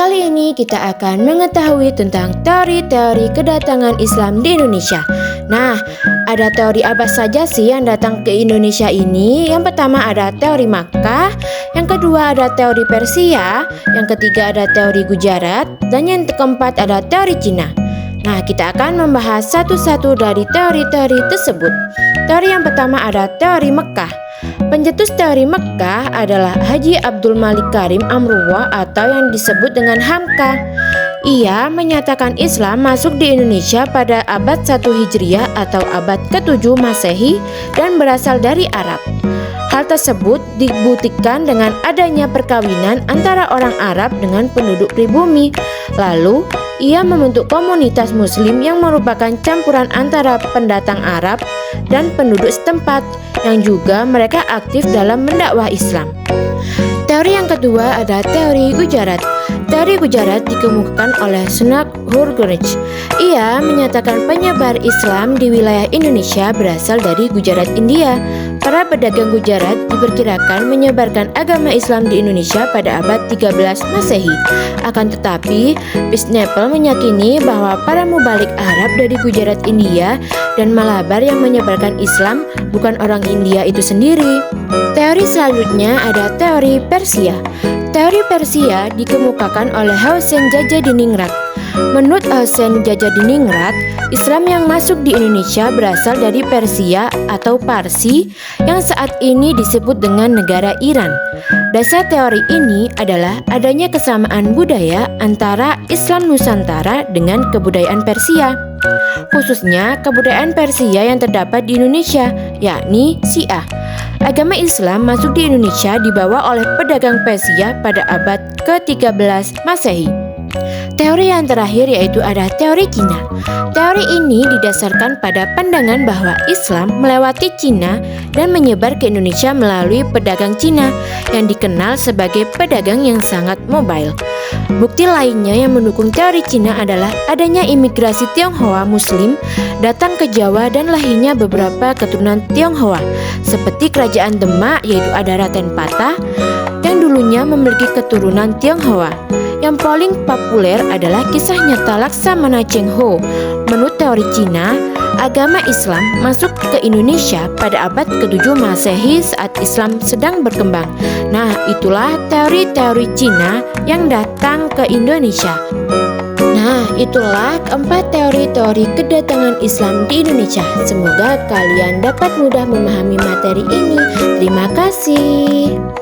Kali ini kita akan mengetahui tentang teori-teori kedatangan Islam di Indonesia. Nah, ada teori apa saja sih yang datang ke Indonesia ini? Yang pertama ada teori Makkah, yang kedua ada teori Persia, yang ketiga ada teori Gujarat, dan yang keempat ada teori Cina. Nah, kita akan membahas satu-satu dari teori-teori tersebut. Teori yang pertama ada teori Mekkah. Pencetus teori Mekkah adalah Haji Abdul Malik Karim Amrullah atau yang disebut dengan Hamka. Ia menyatakan Islam masuk di Indonesia pada abad 1 Hijriah atau abad ke-7 Masehi dan berasal dari Arab. Hal tersebut dibuktikan dengan adanya perkawinan antara orang Arab dengan penduduk pribumi. Lalu, ia membentuk komunitas Muslim yang merupakan campuran antara pendatang Arab dan penduduk setempat yang juga mereka aktif dalam mendakwah Islam. Teori yang kedua ada teori Gujarat. Teori Gujarat dikemukakan oleh Sunak Hurgurj. Ia menyatakan penyebar Islam di wilayah Indonesia berasal dari Gujarat, India. Para pedagang Gujarat diperkirakan menyebarkan agama Islam di Indonesia pada abad 13 Masehi. Akan tetapi, Bisnepal meyakini bahwa para mubalik Arab dari Gujarat, India dan Malabar yang menyebarkan Islam bukan orang India itu sendiri. Teori selanjutnya ada teori Persia. Teori Persia dikemukakan oleh Hussein Jajadiningrat. Menurut Hussein Jajadiningrat, Islam yang masuk di Indonesia berasal dari Persia atau Parsi yang saat ini disebut dengan negara Iran. Dasar teori ini adalah adanya kesamaan budaya antara Islam Nusantara dengan kebudayaan Persia, khususnya kebudayaan Persia yang terdapat di Indonesia, yakni Syiah. Agama Islam masuk di Indonesia dibawa oleh pedagang Persia pada abad ke-13 Masehi. Teori yang terakhir yaitu ada teori Cina. Teori ini didasarkan pada pandangan bahwa Islam melewati Cina dan menyebar ke Indonesia melalui pedagang Cina yang dikenal sebagai pedagang yang sangat mobile. Bukti lainnya yang mendukung teori Cina adalah adanya imigrasi Tionghoa Muslim datang ke Jawa dan lahirnya beberapa keturunan Tionghoa seperti Kerajaan Demak yaitu ada Raden Patah yang dulunya memiliki keturunan Tionghoa. Yang paling populer adalah kisah nyata Laksamana Cheng Ho. Menurut teori Cina, agama Islam masuk ke Indonesia pada abad ke-7 Masehi saat Islam sedang berkembang. Nah, itulah teori-teori Cina yang datang ke Indonesia. Nah, itulah keempat teori-teori kedatangan Islam di Indonesia. Semoga kalian dapat mudah memahami materi ini. Terima kasih.